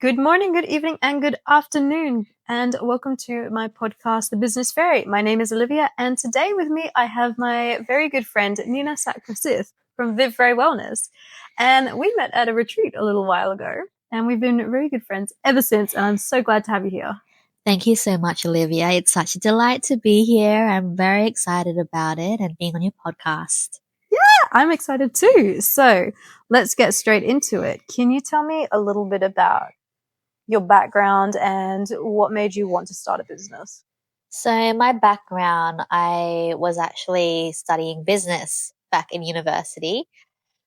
Good morning, good evening, and good afternoon, and welcome to my podcast, The Business Fairy. My name is Olivia, and today with me I have my very good friend Nina Sackprasith from Vivre Wellness, and we met at a retreat a little while ago, and we've been very good friends ever since, and I'm so glad to have you here. Thank you so much, Olivia. It's such a delight to be here. I'm very excited about it and being on your podcast. I'm excited too. So let's get straight into it. Can you tell me a little bit about your background and what made you want to start a business? So, my background, I was actually studying business back in university.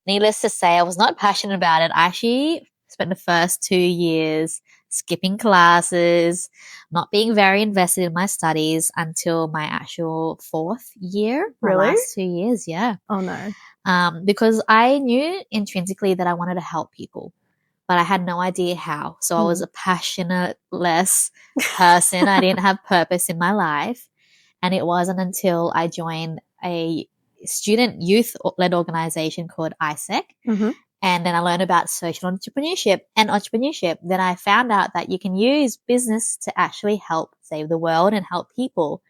Needless to say, I was not passionate about it. I actually spent the first 2 years skipping classes, not being very invested in my studies until my actual fourth year. My Really? last 2 years, yeah. Oh no. Because I knew intrinsically that I wanted to help people, but I had no idea how. So I was a passionate-less person. I didn't have purpose in my life. And it wasn't until I joined a student youth-led organization called ISEC. Mm-hmm. And then I learned about social entrepreneurship and entrepreneurship. Then I found out that you can use business to actually help save the world and help people.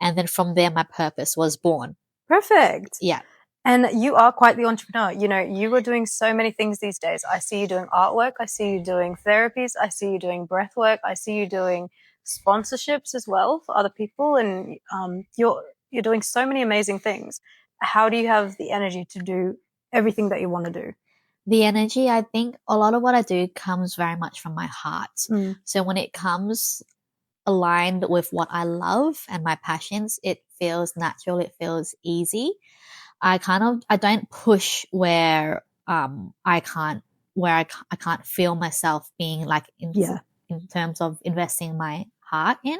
And then from there, my purpose was born. Perfect. Yeah. And you are quite the entrepreneur. You know, you are doing so many things these days. I see you doing artwork. I see you doing therapies. I see you doing breath work. I see you doing sponsorships as well for other people. And you're doing so many amazing things. How do you have the energy to do everything that you want to do? The energy, I think a lot of what I do comes very much from my heart. So when it comes aligned with what I love and my passions, it feels natural, it feels easy. I don't push where I can't feel myself being like in terms of investing my heart in.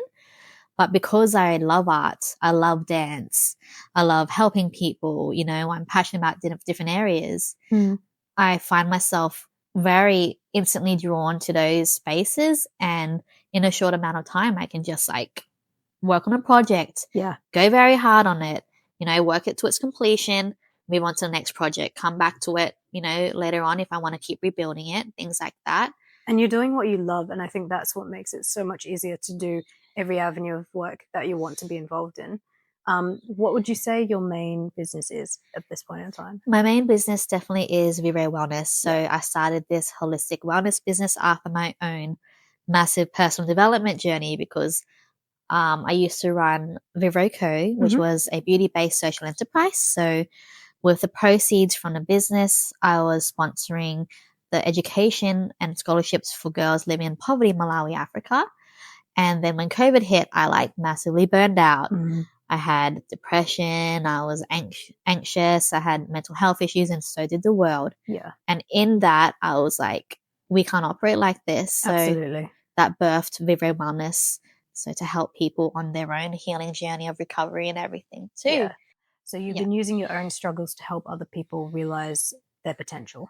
But because I love art, I love dance, I love helping people, I'm passionate about different areas. I find myself very instantly drawn to those spaces, and in a short amount of time, I can just like work on a project, go very hard on it, work it to its completion, move on to the next project, come back to it, later on if I want to keep rebuilding it, things like that. And you're doing what you love, and I think that's what makes it so much easier to do every avenue of work that you want to be involved in. What would you say your main business is at this point in time? My main business definitely is Vivre Wellness. So I started this holistic wellness business after my own massive personal development journey because I used to run Vivre Co, which was a beauty-based social enterprise. So with the proceeds from the business, I was sponsoring the education and scholarships for girls living in poverty in Malawi, Africa. And then when COVID hit, I massively burned out. I had depression, I was anxious, I had mental health issues, and so did the world. Yeah. And in that, I was like, we can't operate like this. So absolutely. That birthed Vivre Wellness. So to help people on their own healing journey of recovery and everything too. Yeah. So you've been using your own struggles to help other people realize their potential.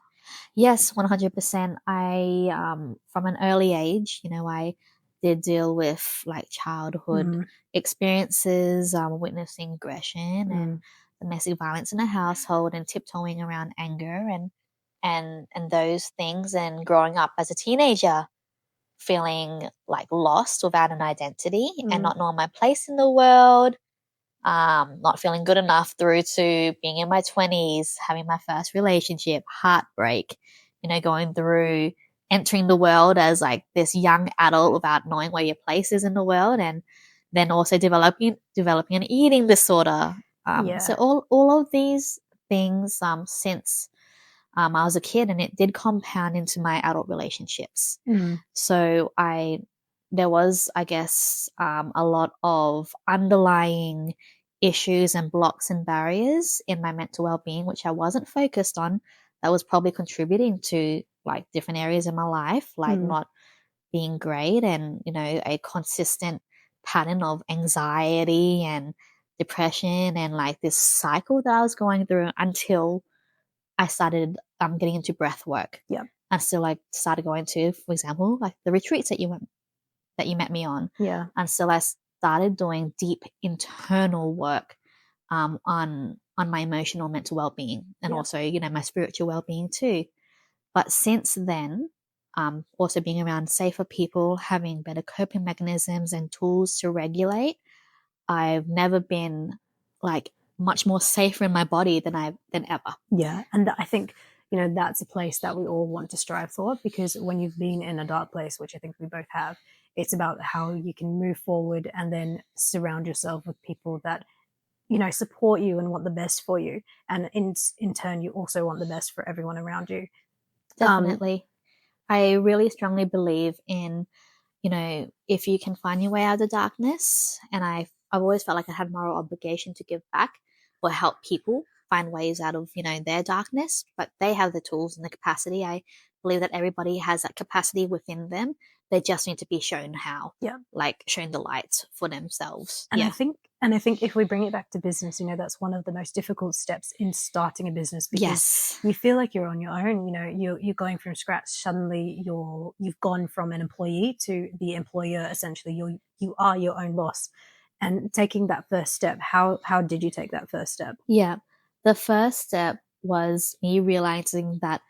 Yes, 100%. I, from an early age, I did deal with like childhood experiences, witnessing aggression and domestic violence in the household and tiptoeing around anger and those things, and growing up as a teenager feeling like lost without an identity and not knowing my place in the world, not feeling good enough through to being in my 20s, having my first relationship, heartbreak, going through entering the world as like this young adult without knowing where your place is in the world, and then also developing an eating disorder. So all of these things since I was a kid, and it did compound into my adult relationships. So there was, I guess, a lot of underlying issues and blocks and barriers in my mental well-being, which I wasn't focused on, that was probably contributing to like different areas in my life, like not being great, and, a consistent pattern of anxiety and depression and like this cycle that I was going through until I started getting into breath work. Yeah. And so like started going to, for example, like the retreats that you met me on. Yeah. And so I started doing deep internal work on my emotional mental well-being, and also, my spiritual well-being too. But since then, also being around safer people, having better coping mechanisms and tools to regulate, I've never been like much more safer in my body than ever. Yeah, and I think, you know, that's a place that we all want to strive for, because when you've been in a dark place, which I think we both have, it's about how you can move forward and then surround yourself with people that, you know, support you and want the best for you, and in turn you also want the best for everyone around you. Definitely. I really strongly believe in, you know, if you can find your way out of the darkness, and I've always felt like I had moral obligation to give back or help people find ways out of, you know, their darkness, but they have the tools and the capacity. I believe that everybody has that capacity within them. They just need to be shown how, like shown the light for themselves. And I think if we bring it back to business, you know, that's one of the most difficult steps in starting a business, because you feel like you're on your own. You know, you're going from scratch. Suddenly you've gone from an employee to the employer. Essentially, you are your own boss. And taking that first step, how did you take that first step? Yeah, the first step was me realizing that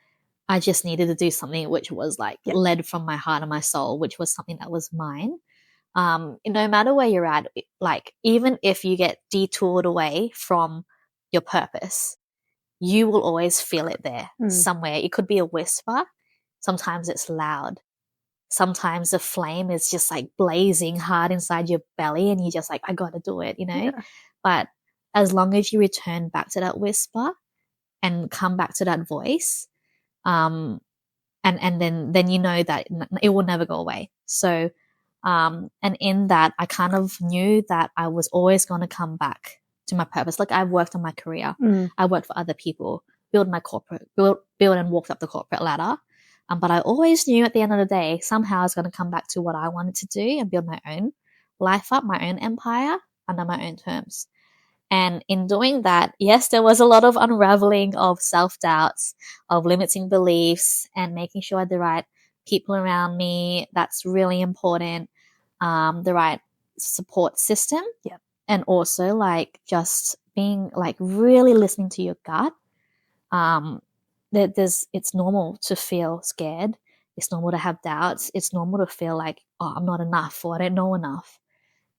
I just needed to do something which was like led from my heart and my soul, which was something that was mine. No matter where you're at, like even if you get detoured away from your purpose, you will always feel it there somewhere. It could be a whisper. Sometimes it's loud. Sometimes the flame is just like blazing hard inside your belly and you're just like, I got to do it, you know? Yeah. But as long as you return back to that whisper and come back to that voice, and then you know that it will never go away. So, and in that, I kind of knew that I was always going to come back to my purpose. Like I've worked on my career, I worked for other people, build and walked up the corporate ladder. But I always knew at the end of the day, somehow I was going to come back to what I wanted to do and build my own life up, my own empire under my own terms. And in doing that, yes, there was a lot of unraveling of self-doubts, of limiting beliefs, and making sure I had the right people around me. That's really important. The right support system. Yep. And also like just being like really listening to your gut. It's normal to feel scared. It's normal to have doubts. It's normal to feel like, oh, I'm not enough or I don't know enough,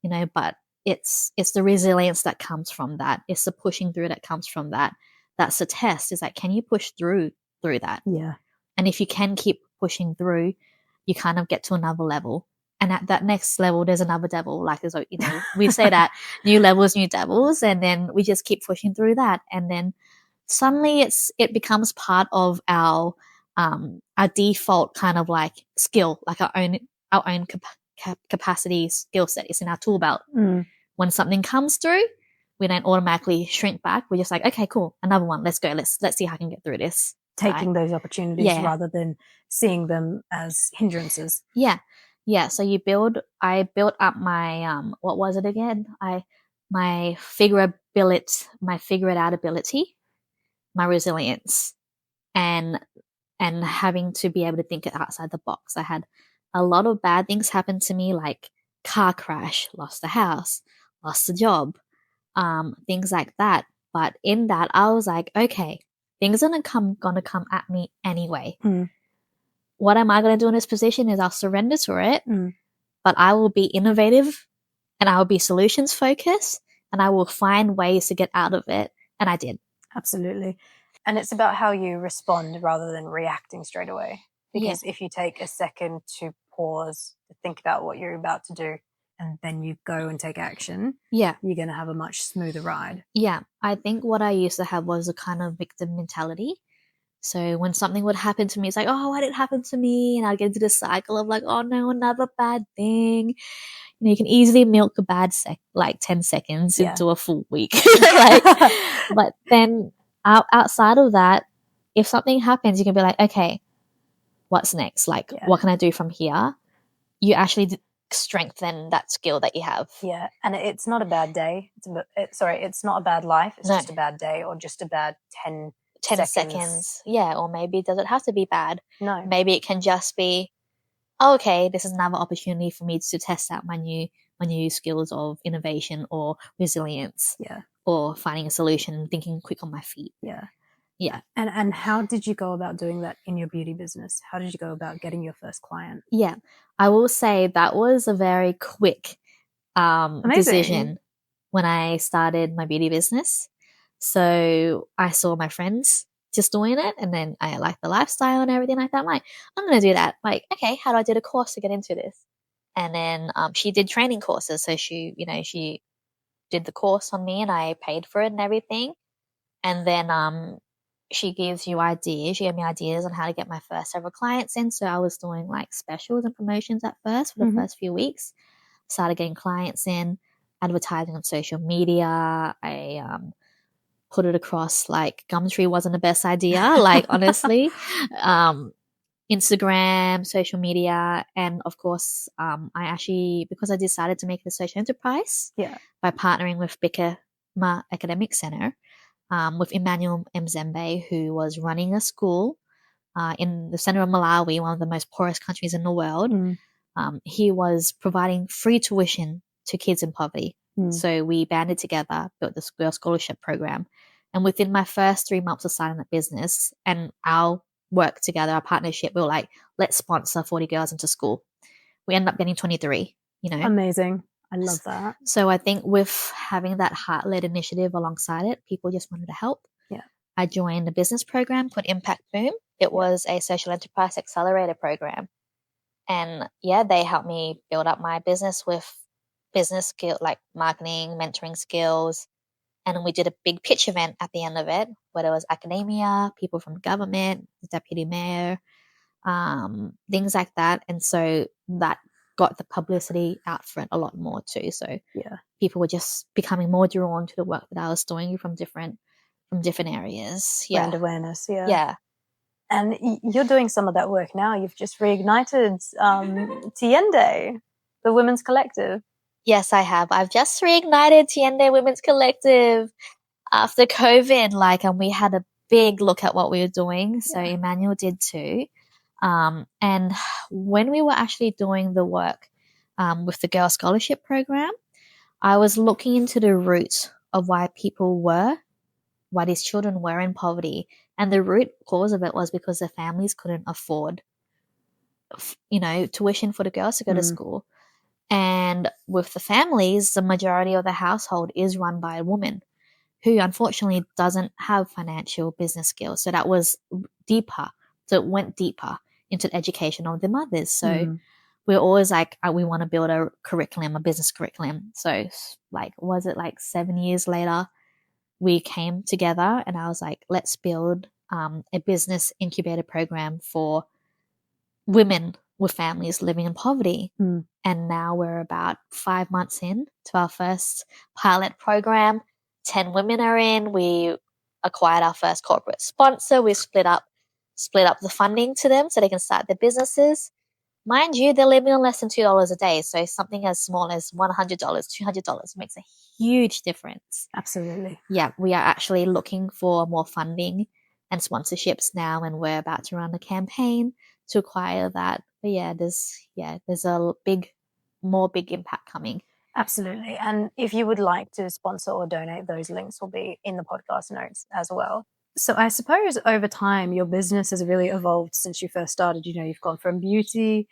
you know, but it's the resilience that comes from that. It's the pushing through that comes from that. That's the test, is like, can you push through that? Yeah. And if you can keep pushing through, you kind of get to another level. And at that next level, there's another devil. Like, there's, you know, we say that new levels, new devils, and then we just keep pushing through that. And then suddenly it becomes part of our default kind of like skill, like our own capacity, skill set is in our tool belt. When something comes through, we don't automatically shrink back. We're just like, okay, cool, another one. Let's go. Let's see how I can get through this. Taking those opportunities rather than seeing them as hindrances. Yeah. So I built up my what was it again? My figure it out ability, my resilience, and having to be able to think outside the box. I had a lot of bad things happen to me, like car crash, lost the house, lost the job, things like that. But in that, I was like, okay, things are gonna come at me anyway. What am I gonna do in this position is I'll surrender to it, but I will be innovative and I will be solutions focused and I will find ways to get out of it. And I did. Absolutely. And it's about how you respond rather than reacting straight away. Because if you take a second to pause, to think about what you're about to do, and then you go and take action, you're going to have a much smoother ride. Yeah. I think what I used to have was a kind of victim mentality. So when something would happen to me, it's like, oh, why did it happen to me? And I'd get into the cycle of like, oh no, another bad thing. You know, you can easily milk a bad 10 seconds into a full week. But then outside of that, if something happens, you can be like, okay, what's next? Like, what can I do from here? You actually strengthen that skill that you have. Yeah, and it's not a bad day. It's not a bad life. It's just a bad day, or just a bad 10 seconds. Yeah, or maybe does it have to be bad? No. Maybe it can just be, oh, okay, this is another opportunity for me to test out my new skills of innovation or resilience. Yeah. Or finding a solution and thinking quick on my feet. Yeah. Yeah. And how did you go about doing that in your beauty business? How did you go about getting your first client? Yeah. I will say that was a very quick decision when I started my beauty business. So I saw my friends just doing it, and then I liked the lifestyle and everything like that. I'm like, I'm going to do that. Like, okay, how do I do the course to get into this? And then she did training courses. So she did the course on me and I paid for it and everything. And then she gives you ideas. She gave me ideas on how to get my first several clients in. So I was doing like specials and promotions at first for the first few weeks. Started getting clients in, advertising on social media. I put it across like Gumtree wasn't the best idea, like honestly. Instagram, social media, and of course, I actually, because I decided to make it a social enterprise by partnering with Bikama Academic Center, with Emmanuel Mzembe, who was running a school in the center of Malawi, one of the most poorest countries in the world. He was providing free tuition to kids in poverty. So we banded together, built this girl scholarship program. And within my first 3 months of starting that business and our work together, our partnership, we were like, let's sponsor 40 girls into school. We ended up getting 23, Amazing. I love that. So I think with having that heart-led initiative alongside it, people just wanted to help. Yeah. I joined a business program called Impact Boom. It was a social enterprise accelerator program. And they helped me build up my business with business skill, like marketing, mentoring skills. And we did a big pitch event at the end of it, where there was academia, people from government, the deputy mayor, things like that. And so that got the publicity out front a lot more too. So people were just becoming more drawn to the work that I was doing from different areas. Brand awareness. Yeah. And you're doing some of that work now. You've just reignited Tiyende, the Women's Collective. Yes, I have. I've just reignited Tiyende Women's Collective after COVID. And we had a big look at what we were doing. So Emmanuel did too. And when we were actually doing the work with the Girl Scholarship Program, I was looking into the roots of why these children were in poverty. And the root cause of it was because their families couldn't afford, tuition for the girls to go to school. And with the families, the majority of the household is run by a woman who unfortunately doesn't have financial business skills. So that was deeper. So it went deeper into the education of the mothers. So we're always like, we want to build a curriculum, a business curriculum. So was it 7 years later, we came together and I was like, let's build a business incubator program for women with families living in poverty. And now we're about 5 months in to our first pilot program. 10 women are in. We acquired our first corporate sponsor. We split up the funding to them so they can start their businesses. Mind you, they're living on less than $2 a day. So something as small as $100, $200 makes a huge difference. Absolutely. Yeah, we are actually looking for more funding and sponsorships now, and we're about to run a campaign to acquire that. But there's a more big impact coming. Absolutely. And if you would like to sponsor or donate, those links will be in the podcast notes as well. So I suppose over time, your business has really evolved since you first started. You've gone from beauty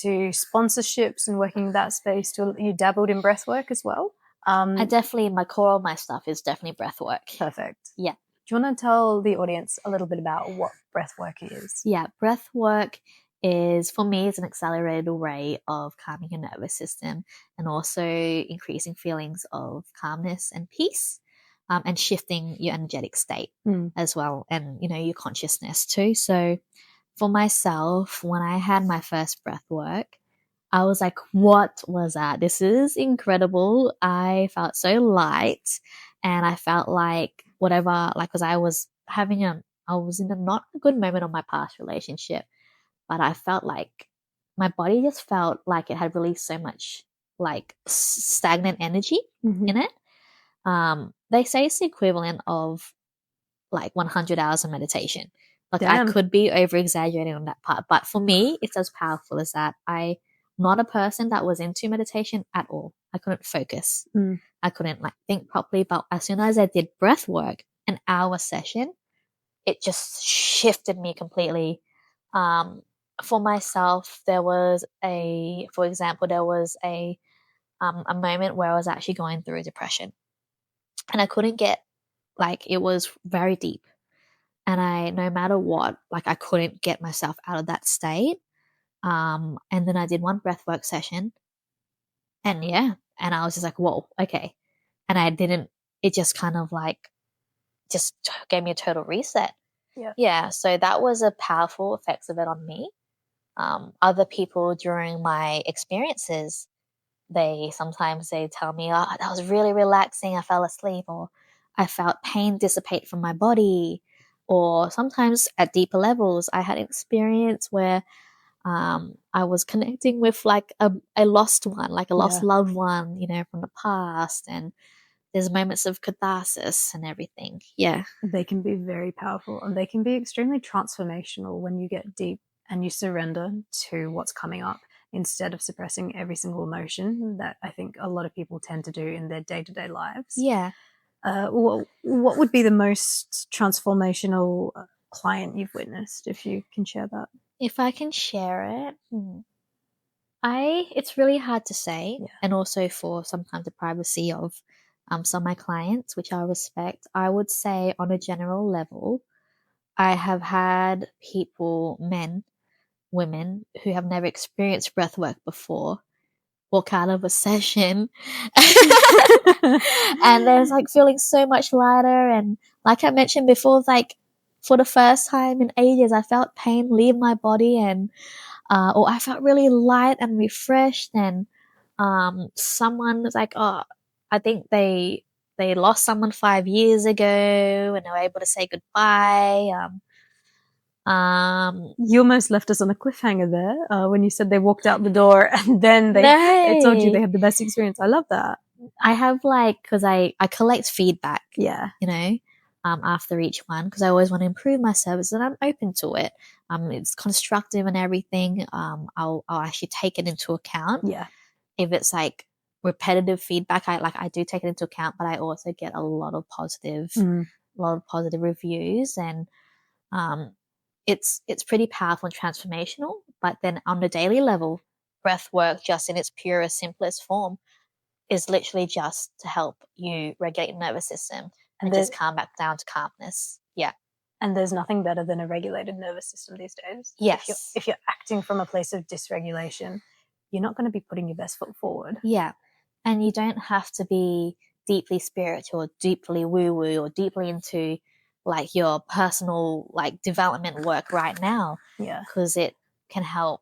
to sponsorships and working in that space to you dabbled in breathwork as well. My core of my stuff is definitely breathwork. Perfect. Yeah. Do you want to tell the audience a little bit about what breathwork is? Yeah, breathwork is, for me, it's an accelerated way of calming your nervous system and also increasing feelings of calmness and peace, and shifting your energetic state as well, and your consciousness too. So for myself, when I had my first breathwork, I was like, what was that? This is incredible. I felt so light, and I felt like because I was in a not a good moment of my past relationship, but I felt like my body just felt like it had released so much stagnant energy in it. They say it's the equivalent of 100 hours of meditation. I could be over exaggerating on that part, but for me, it's as powerful as that. I'm not a person that was into meditation at all. I couldn't focus. I couldn't think properly, but as soon as I did breath work, an hour session, it just shifted me completely. For myself, for example, there was a moment where I was actually going through depression, and I couldn't get, like, it was very deep, and no matter what, like, I couldn't get myself out of that state. And then I did one breathwork session, and and I was just like, whoa, okay. And it just kind of like, just gave me a total reset. Yeah. So that was a powerful effects of it on me. Other people during my experiences, they tell me, oh, that was really relaxing. I fell asleep, or I felt pain dissipate from my body. Or sometimes at deeper levels, I had an experience where I was connecting with like a lost one, like a lost loved one, from the past. And there's moments of catharsis and everything. Yeah. They can be very powerful, and they can be extremely transformational when you get deep and you surrender to what's coming up instead of suppressing every single emotion that I think a lot of people tend to do in their day-to-day lives. Yeah. What would be the most transformational client you've witnessed, if you can share that? If I can share it, it's really hard to say, and also for sometimes the privacy of some of my clients, which I respect. I would say on a general level, I have had people, men, women, who have never experienced breathwork before, walk out of a session and there's like feeling so much lighter. And like I mentioned before, like for the first time in ages, I felt pain leave my body, and or I felt really light and refreshed. And someone was like, oh, I think they lost someone 5 years ago and they were able to say goodbye. You almost left us on a cliffhanger there when you said they walked out the door and then they told you they had the best experience. I love that. I have because I collect feedback, Yeah. After each one, because I always want to improve my service, and I'm open to it. It's constructive and everything. I'll actually take it into account. Yeah. If it's like repetitive feedback, I do take it into account, but I also get a lot of positive reviews, and it's pretty powerful and transformational. But then on the daily level, breath work, just in its purest, simplest form, is literally just to help you regulate your nervous system and just calm back down to calmness. Yeah. And there's nothing better than a regulated nervous system these days. Yes. If you're acting from a place of dysregulation, you're not going to be putting your best foot forward. Yeah. And you don't have to be deeply spiritual or deeply woo-woo or deeply into like your personal like development work right now. Yeah. Because it can help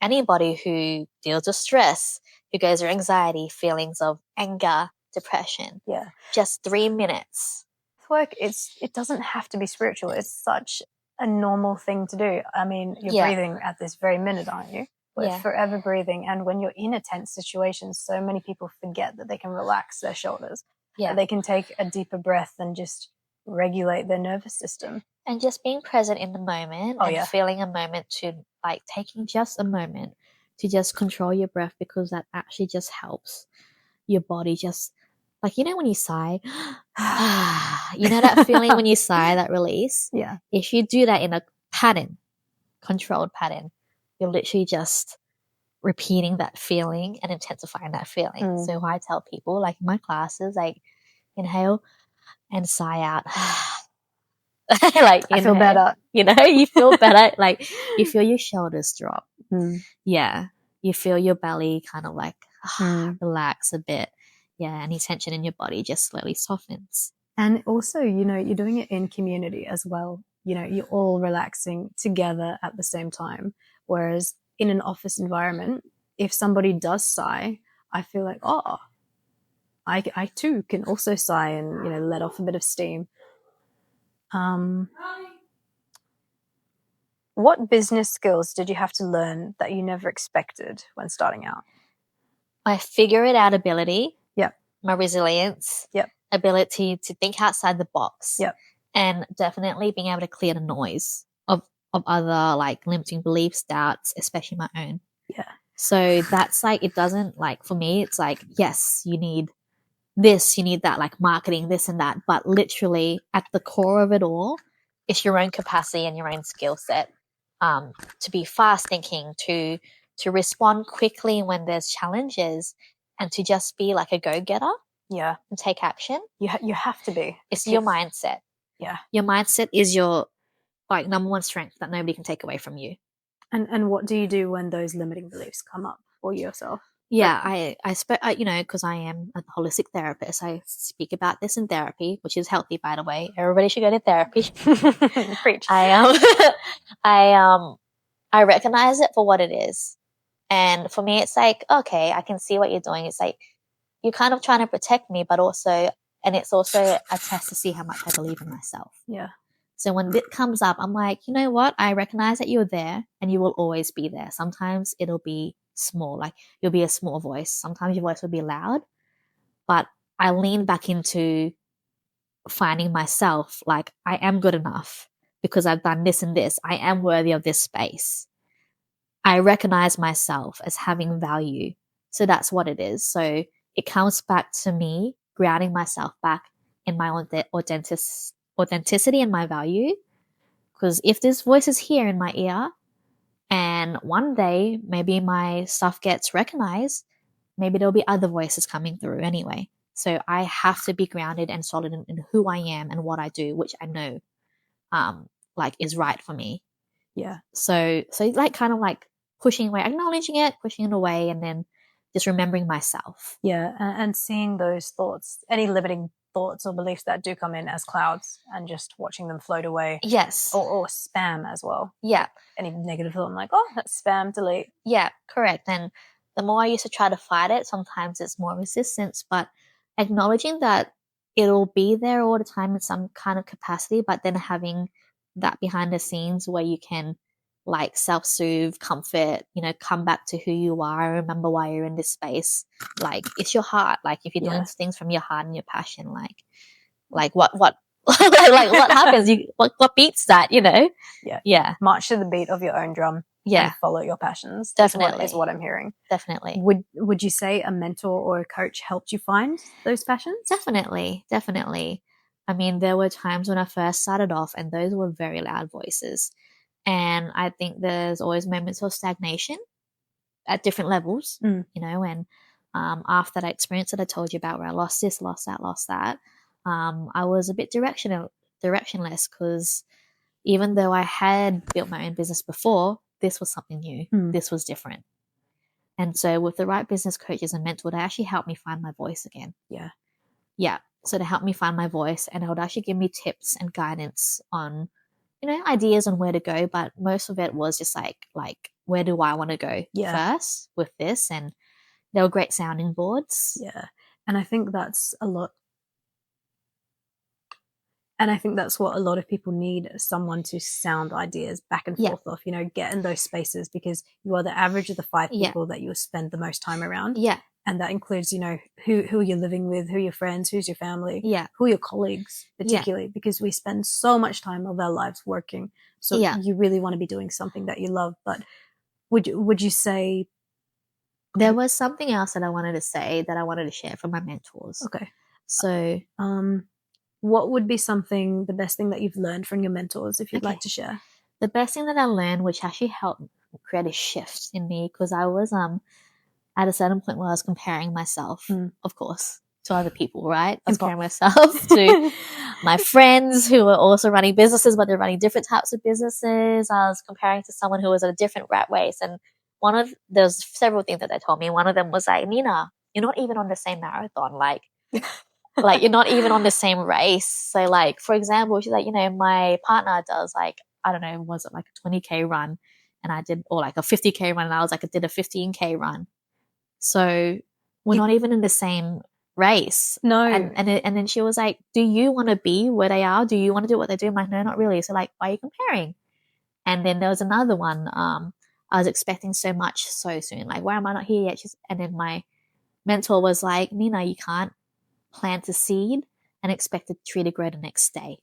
anybody who deals with stress, who goes through anxiety, feelings of anger, depression. Yeah. Just 3 minutes. Work, it doesn't have to be spiritual. It's such a normal thing to do. I mean, you're breathing at this very minute, aren't you? We're forever breathing. And when you're in a tense situation, so many people forget that they can relax their shoulders. Yeah. They can take a deeper breath and just regulate their nervous system. And just being present in the moment and feeling a moment to like taking just a moment to just control your breath, because that actually just helps your body just like, when you sigh, that feeling when you sigh, that release. Yeah. If you do that in a controlled pattern, you're literally just repeating that feeling and intensifying that feeling. So I tell people, like in my classes, like inhale and sigh out. Like I feel better. You feel better. Like you feel your shoulders drop. Yeah. You feel your belly kind of like relax a bit. Yeah. Any tension in your body just slowly softens. And also, you're doing it in community as well. You're all relaxing together at the same time. Whereas in an office environment, if somebody does sigh, I feel like, oh, I too can also sigh and, let off a bit of steam. What business skills did you have to learn that you never expected when starting out? My figure it out ability. Yep. My resilience. Yep. Ability to think outside the box. Yep. And definitely being able to clear the noise of other like limiting beliefs, doubts, especially my own. Yeah. So that's like, it doesn't like, for me, it's like, yes, you need this, you need that, like marketing, this and that. But literally at the core of it all it's your own capacity and your own skill set to be fast thinking, to respond quickly when there's challenges, and to just be like a go-getter. Yeah. And take action. You have to be. It's your mindset. Yeah. Your mindset is your like number one strength that nobody can take away from you. And what do you do when those limiting beliefs come up for yourself? Yeah, I you know, because I am a holistic therapist, I speak about this in therapy, which is healthy, by the way. Everybody should go to therapy. Preach. I recognize it for what it is, and for me, it's like, okay, I can see what you're doing. It's like you're kind of trying to protect me, but also, and it's also a test to see how much I believe in myself. Yeah. So when it comes up, I'm like, you know what? I recognize that you're there and you will always be there. Sometimes it'll be small, like you'll be a small voice. Sometimes your voice will be loud, but I lean back into finding myself like I am good enough because I've done this and this. I am worthy of this space. I recognize myself as having value. So that's what it is. So it comes back to me grounding myself back in my authenticity and my value. Because if this voice is here in my ear and one day maybe my stuff gets recognized, maybe there'll be other voices coming through anyway. So I have to be grounded and solid in who I am and what I do, which I know like is right for me. Yeah. So like kind of like pushing away, acknowledging it, pushing it away, and then just remembering myself. Yeah, and seeing those thoughts, any limiting thoughts or beliefs that do come in as clouds, and just watching them float away. Yes. Or spam as well. Yeah. Any negative thought, I'm like, oh, that's spam, delete. Yeah, correct. And the more I used to try to fight it, sometimes it's more resistance, but acknowledging that it'll be there all the time in some kind of capacity, but then having that behind the scenes where you can like self-soothe, comfort, you know, come back to who you are, remember why you're in this space. Like it's your heart. Like if you're doing things from your heart and your passion, like what like what happens? What beats that, you know? Yeah. Yeah. March to the beat of your own drum. Yeah. And follow your passions. Definitely. Is what I'm hearing. Definitely. Would you say a mentor or a coach helped you find those passions? Definitely. I mean, there were times when I first started off and those were very loud voices. And I think there's always moments of stagnation at different levels, you know, and after that experience that I told you about where I lost this, lost that, I was a bit directionless because even though I had built my own business before, this was something new. This was different. And so with the right business coaches and mentor, they actually helped me find my voice again. Yeah. Yeah. So they helped me find my voice and they would actually give me tips and guidance on, you know, ideas on where to go. But most of it was just like where do I want to go first with this? And they were great sounding boards. Yeah. And I think that's a lot. And I think that's what a lot of people need, someone to sound ideas back and forth off, you know, get in those spaces because you are the average of the 5 people that you'll spend the most time around. Yeah. And that includes, you know, who you're living with, who are your friends, who's your family, who are your colleagues, particularly, because we spend so much time of our lives working. So you really want to be doing something that you love. But would you say... There was something else that I wanted to say that I wanted to share from my mentors. Okay. So what would be the best thing that you've learned from your mentors, if you'd like to share? The best thing that I learned, which actually helped create a shift in me, because I was at a certain point where I was comparing myself, of course, to other people, right? I was comparing myself to my friends who were also running businesses, but they're running different types of businesses. I was comparing to someone who was at a different rat race. And there's several things that they told me. One of them was like, Nina, you're not even on the same marathon. Like you're not even on the same race. So like, for example, she's like, you know, my partner does like, I don't know, was it like a 20K run and I did, or like a 50K run and I did a 15K run. So we're not even in the same race. No. And then she was like, do you want to be where they are? Do you want to do what they do? I'm like, no, not really. So like, why are you comparing? And then there was another one. I was expecting so much so soon. Like, why am I not here yet? And then my mentor was like, Nina, you can't plant a seed and expect a tree to grow the next day.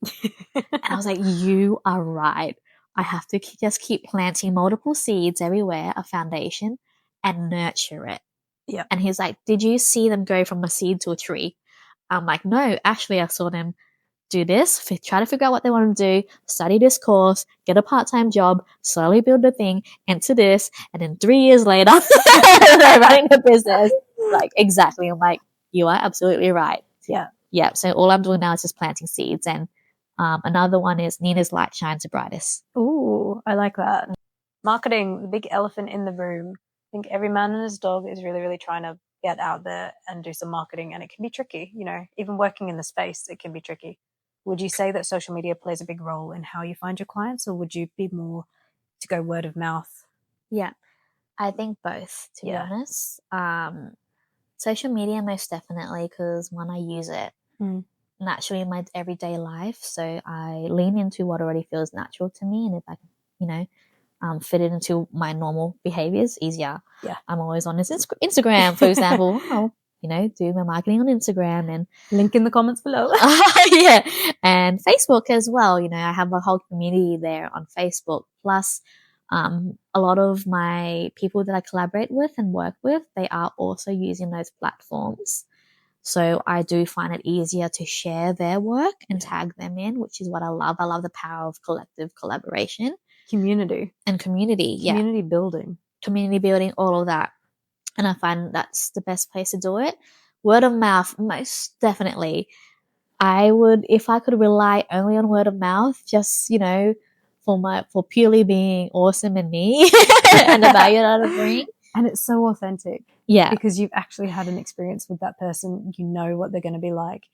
And I was like, you are right. I have to just keep planting multiple seeds everywhere, a foundation, and nurture it. Yeah. And he's like, did you see them go from a seed to a tree? I'm like, no, actually I saw them do this, try to figure out what they want to do, study this course, get a part-time job, slowly build the thing, enter this, and then 3 years later, they're running the business. Like, exactly. I'm like, you are absolutely right. Yeah. So all I'm doing now is just planting seeds. And another one is Nina's light shines the brightest. Ooh, I like that. Marketing, the big elephant in the room. I think every man and his dog is really, really trying to get out there and do some marketing, and it can be tricky. You know, even working in the space, it can be tricky. Would you say that social media plays a big role in how you find your clients, or would you be more to go word of mouth? Yeah, I think both, to be honest. Social media, most definitely, because when I use it naturally in my everyday life, so I lean into what already feels natural to me, and if I can, you know, fit it into my normal behaviors easier. Yeah. I'm always on Instagram, for example. I'll, you know, do my marketing on Instagram, and link in the comments below. Yeah, and Facebook as well. You know, I have a whole community there on Facebook. Plus, a lot of my people that I collaborate with and work with, they are also using those platforms. So I do find it easier to share their work and tag them in, which is what I love. I love the power of collective collaboration. Community. And community, Community building. Community building, all of that. And I find that's the best place to do it. Word of mouth, most definitely. I would, if I could rely only on word of mouth, just, you know, for purely being awesome and me and the value that I bring. And it's so authentic. Yeah. Because you've actually had an experience with that person. You know what they're going to be like.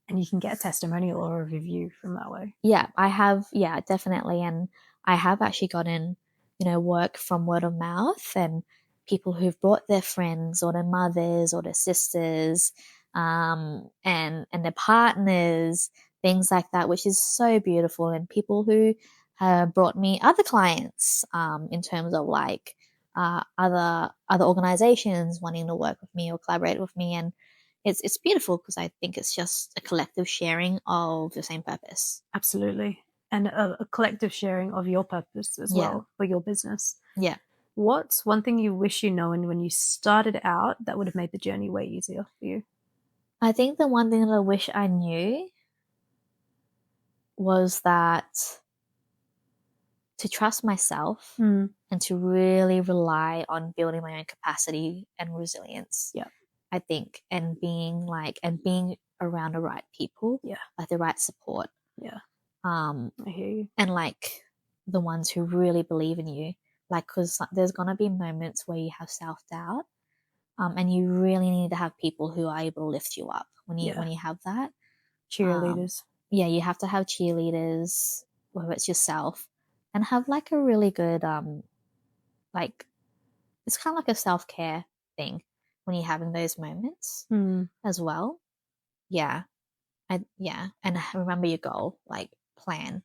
And you can get a testimonial or a review from that way. Yeah, I have. Yeah, definitely. And I have actually gotten, you know, work from word of mouth and people who've brought their friends or their mothers or their sisters, and their partners, things like that, which is so beautiful. And people who have brought me other clients, in terms of like other organizations wanting to work with me or collaborate with me, and it's beautiful because I think it's just a collective sharing of the same purpose. Absolutely. And a collective sharing of your purpose as well for your business. Yeah. What's one thing you wish you known when you started out that would have made the journey way easier for you? I think the one thing that I wish I knew was that to trust myself and to really rely on building my own capacity and resilience. Yeah. I think, and being around the right people, like the right support. Yeah. I hear you. And like the ones who really believe in you, like, because there's gonna be moments where you have self-doubt, and you really need to have people who are able to lift you up when you have that. Cheerleaders. Yeah, you have to have cheerleaders, whether it's yourself, and have like a really good like, it's kind of like a self-care thing when you're having those moments as well. Yeah. And remember your goal, like plan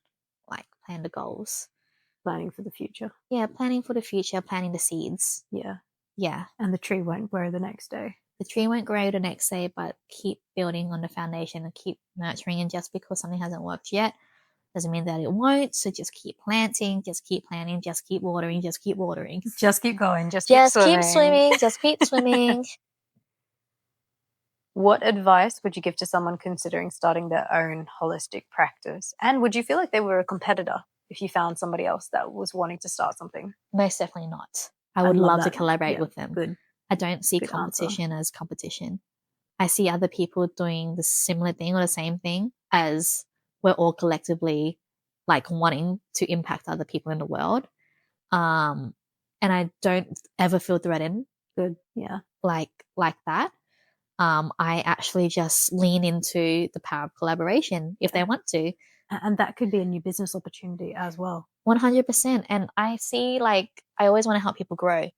the goals. Planning for the future. Yeah, planning for the future, planting the seeds. Yeah. Yeah. And the tree won't grow the next day. The tree won't grow the next day, but keep building on the foundation and keep nurturing. And just because something hasn't worked yet doesn't mean that it won't. So just keep planting, just keep planting, just keep watering, just keep watering. Just keep going. Just keep swimming. Just keep swimming. What advice would you give to someone considering starting their own holistic practice? And would you feel like they were a competitor if you found somebody else that was wanting to start something? Most definitely not. I would love to collaborate with them. Good. I don't see competition as competition. I see other people doing the similar thing or the same thing, as we're all collectively like wanting to impact other people in the world. And I don't ever feel threatened. Good. Yeah. Like that. I actually just lean into the power of collaboration if they want to. And that could be a new business opportunity as well. 100%. And I see, like, I always want to help people grow,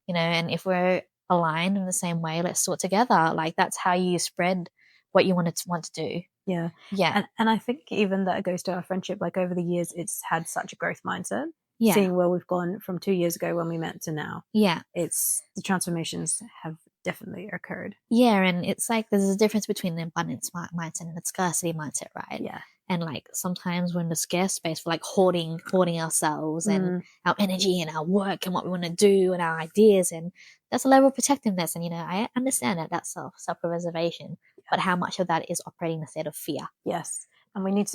you know, and if we're aligned in the same way, let's do it together. Like, that's how you spread what you want to do. Yeah. Yeah. And I think even that goes to our friendship. Like, over the years, it's had such a growth mindset. Yeah. Seeing where we've gone from 2 years ago when we met to now. Yeah. It's the transformations have definitely occurred. Yeah. And it's like there's a difference between the abundance mindset and the scarcity mindset, right? Yeah. And like sometimes we're in the scarce space, we're like hoarding ourselves and our energy and our work and what we want to do and our ideas, and that's a level of protectiveness. And you know, I understand that that's self-preservation, but how much of that is operating in a state of fear? Yes. And we need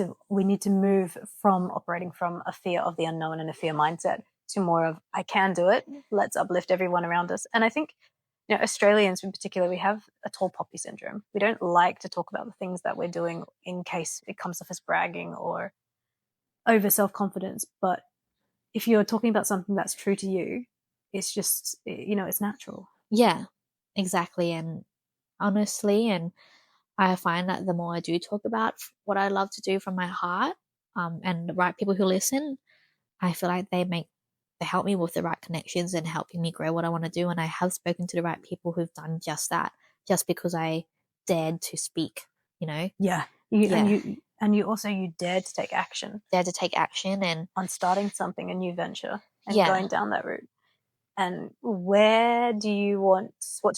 to move from operating from a fear of the unknown and a fear mindset to more of, I can do it. Let's uplift everyone around us. And I think, Australians in particular, we have a tall poppy syndrome. We don't like to talk about the things that we're doing in case it comes off as bragging or over self-confidence. But if you're talking about something that's true to you, it's just, it's natural. Yeah, exactly. And honestly, and I find that the more I do talk about what I love to do from my heart, and the right people who listen, I feel like they help me with the right connections and helping me grow what I want to do. And I have spoken to the right people who've done just that, just because I dared to speak, Yeah. And you also, you dared to take action. Dared to take action and on starting something, a new venture, and Yeah. going down that route. And what's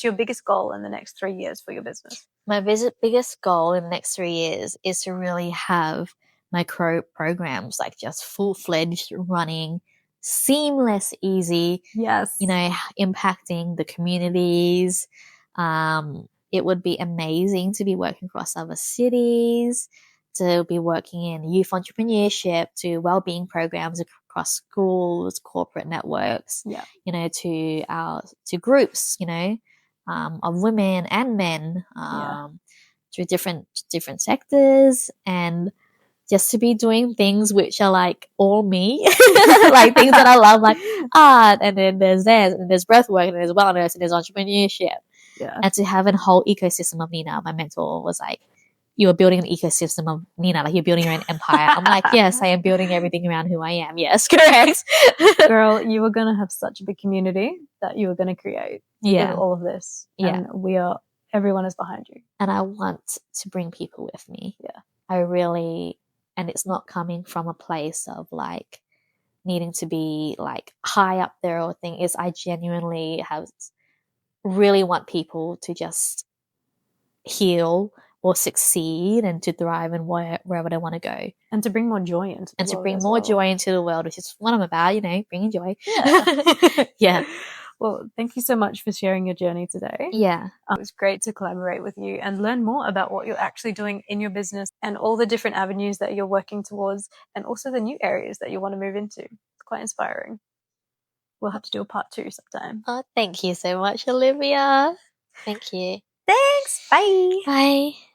your biggest goal in the next 3 years for your business? My biggest goal in the next 3 years is to really have my programs like just full-fledged running, seamless, easy. Yes. Impacting the communities. It would be amazing to be working across other cities, to be working in youth entrepreneurship, to well-being programs across schools, corporate networks, to groups, of women and men, through different sectors, and just to be doing things which are like all me, like things that I love, like art, and then there's breathwork, and there's wellness, and there's entrepreneurship. Yeah. And to have a whole ecosystem of Nina. My mentor was like, you are building an ecosystem of Nina, like you're building your own empire. I'm like, yes, I am building everything around who I am. Yes, correct. Girl, you were going to have such a big community that you were going to create with all of this. Yeah. And everyone is behind you. And I want to bring people with me. Yeah. And it's not coming from a place of like needing to be like high up there or thing. Is I genuinely really want people to just heal or succeed and to thrive in wherever they want to go. And to bring more joy into the world. And to bring more joy into the world, which is what I'm about, bringing joy. Yeah. Yeah. Well, thank you so much for sharing your journey today. Yeah. It was great to collaborate with you and learn more about what you're actually doing in your business and all the different avenues that you're working towards, and also the new areas that you want to move into. It's quite inspiring. We'll have to do a part 2 sometime. Oh, thank you so much, Olivia. Thank you. Thanks. Bye. Bye.